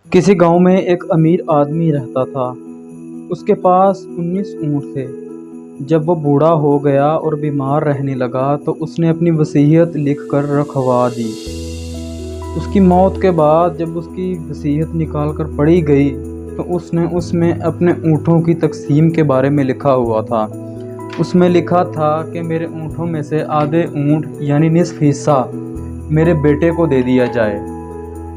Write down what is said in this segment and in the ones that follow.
किसी गांव में एक अमीर आदमी रहता था। उसके पास 19 ऊँट थे। जब वो बूढ़ा हो गया और बीमार रहने लगा तो उसने अपनी वसीयत लिख कर रखवा दी। उसकी मौत के बाद जब उसकी वसीयत निकाल कर पढ़ी गई तो उसने उसमें अपने ऊँटों की तकसीम के बारे में लिखा हुआ था। उसमें लिखा था कि मेरे ऊँटों में से आधे ऊँट यानी निस्फ हिस्सा मेरे बेटे को दे दिया जाए,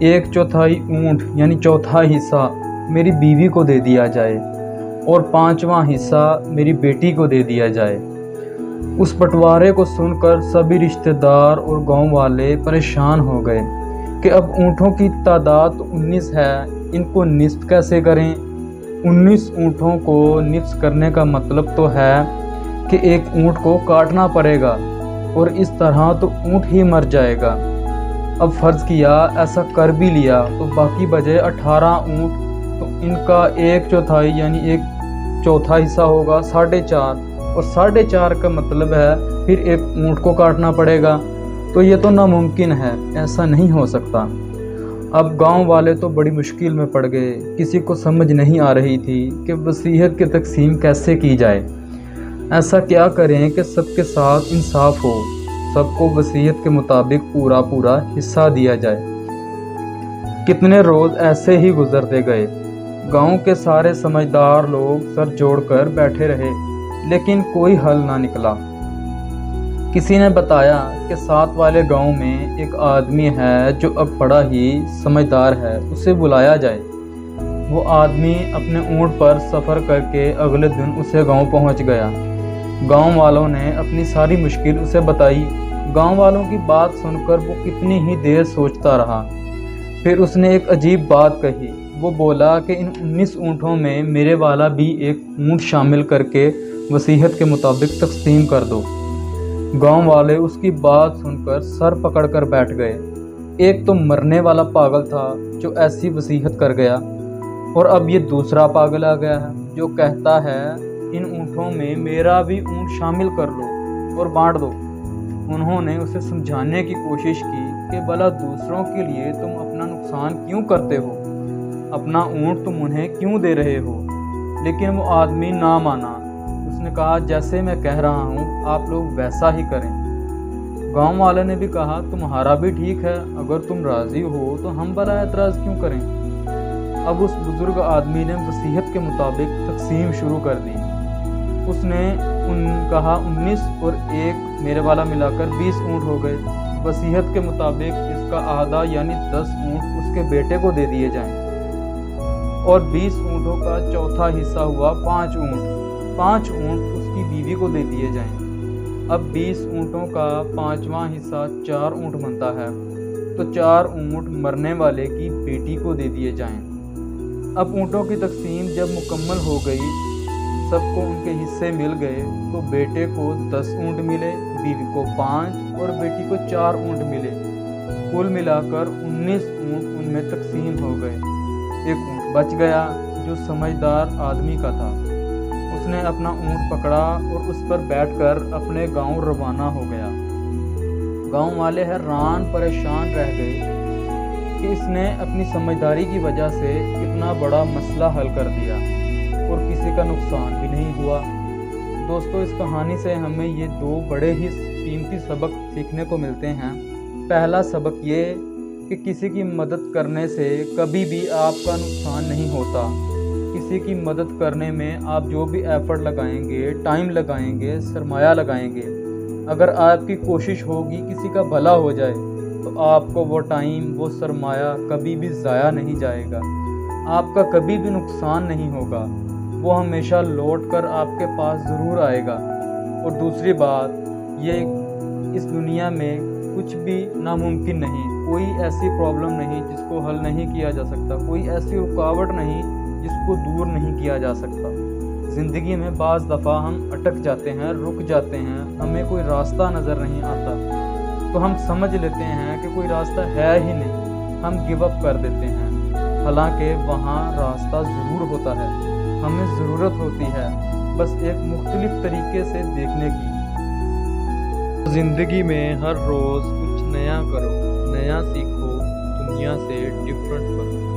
1/4 ऊँट यानी चौथा हिस्सा मेरी बीवी को दे दिया जाए और 5वां हिस्सा मेरी बेटी को दे दिया जाए। उस बंटवारे को सुनकर सभी रिश्तेदार और गांव वाले परेशान हो गए कि अब ऊँटों की तादाद तो 19 है, इनको निस्फ कैसे करें। 19 ऊँटों को निस्फ करने का मतलब तो है कि एक ऊँट को काटना पड़ेगा और इस तरह तो ऊँट ही मर जाएगा। अब फ़र्ज़ किया ऐसा कर भी लिया तो बाकी बचे 18 ऊँट, तो इनका 1/4 यानी 1/4 हिस्सा होगा 4.5, और 4.5 का मतलब है फिर एक ऊँट को काटना पड़ेगा। तो ये तो नामुमकिन है, ऐसा नहीं हो सकता। अब गांव वाले तो बड़ी मुश्किल में पड़ गए। किसी को समझ नहीं आ रही थी कि वसीयत की तकसीम कैसे की जाए। ऐसा क्या करें कि सबके साथ इंसाफ हो, सबको वसीयत के मुताबिक पूरा पूरा हिस्सा दिया जाए। कितने रोज़ ऐसे ही गुजरते गए। गांव के सारे समझदार लोग सर जोड़कर बैठे रहे, लेकिन कोई हल ना निकला। किसी ने बताया कि साथ वाले गांव में एक आदमी है जो अब बड़ा ही समझदार है, उसे बुलाया जाए। वो आदमी अपने ऊँट पर सफ़र करके अगले दिन उसे गांव पहुंच गया। गांव वालों ने अपनी सारी मुश्किल उसे बताई। गांव वालों की बात सुनकर वो कितनी ही देर सोचता रहा। फिर उसने एक अजीब बात कही। वो बोला कि इन 19 ऊँटों में मेरे वाला भी एक ऊँट शामिल करके वसीयत के मुताबिक तकसीम कर दो। गांव वाले उसकी बात सुनकर सर पकड़कर बैठ गए। एक तो मरने वाला पागल था जो ऐसी वसीयत कर गया, और अब ये दूसरा पागल आ गया है जो कहता है इन ऊँटों में मेरा भी ऊँट शामिल कर लो और बांट दो। उन्होंने उसे समझाने की कोशिश की कि भला दूसरों के लिए तुम अपना नुकसान क्यों करते हो, अपना ऊँट तुम उन्हें क्यों दे रहे हो। लेकिन वो आदमी ना माना। उसने कहा जैसे मैं कह रहा हूँ आप लोग वैसा ही करें। गांव वाले ने भी कहा तुम्हारा भी ठीक है, अगर तुम राज़ी हो तो हम भला एतराज़ क्यों करें। अब उस बुज़ुर्ग आदमी ने वसीयत के मुताबिक तकसीम शुरू कर दी। उसने कहा 19 और 1 मेरे वाला मिलाकर 20 ऊँट हो गए। वसीयत के मुताबिक इसका आधा यानी 10 ऊँट उसके बेटे को दे दिए जाएं, और 20 ऊँटों का चौथा हिस्सा हुआ 5 ऊँट। 5 ऊँट उसकी बीवी को दे दिए जाएं। अब 20 ऊँटों का 5वां हिस्सा 4 ऊँट बनता है, तो 4 ऊँट मरने वाले की बेटी को दे दिए जाएं। अब ऊँटों की तकसीम जब मुकम्मल हो गई, सबको उनके हिस्से मिल गए, तो बेटे को 10 ऊँट मिले, बीवी को 5 और बेटी को 4 ऊँट मिले। कुल मिलाकर 19 ऊँट उनमें तकसीम हो गए। एक ऊँट बच गया जो समझदार आदमी का था। उसने अपना ऊँट पकड़ा और उस पर बैठकर अपने गांव रवाना हो गया। गांव वाले हैरान परेशान रह गए कि इसने अपनी समझदारी की वजह से इतना बड़ा मसला हल कर दिया और किसी का नुकसान भी नहीं हुआ। दोस्तों, इस कहानी से हमें ये 2 बड़े ही कीमती सबक सीखने को मिलते हैं। पहला सबक ये कि किसी की मदद करने से कभी भी आपका नुकसान नहीं होता। किसी की मदद करने में आप जो भी एफर्ट लगाएंगे, टाइम लगाएंगे, सरमाया लगाएंगे, अगर आपकी कोशिश होगी किसी का भला हो जाए तो आपको वो टाइम, वो सरमाया कभी भी ज़ाया नहीं जाएगा। आपका कभी भी नुकसान नहीं होगा, वो हमेशा लौट कर आपके पास ज़रूर आएगा। और दूसरी बात ये, इस दुनिया में कुछ भी नामुमकिन नहीं। कोई ऐसी प्रॉब्लम नहीं जिसको हल नहीं किया जा सकता, कोई ऐसी रुकावट नहीं जिसको दूर नहीं किया जा सकता। ज़िंदगी में बाज़ दफ़ा हम अटक जाते हैं, रुक जाते हैं, हमें कोई रास्ता नज़र नहीं आता, तो हम समझ लेते हैं कि कोई रास्ता है ही नहीं, हम गिव अप कर देते हैं। हालांकि वहाँ रास्ता ज़रूर होता है। हमें ज़रूरत होती है बस एक मुख्तलिफ तरीके से देखने की। ज़िंदगी में हर रोज़ कुछ नया करो, नया सीखो, दुनिया से डिफरेंट बनो।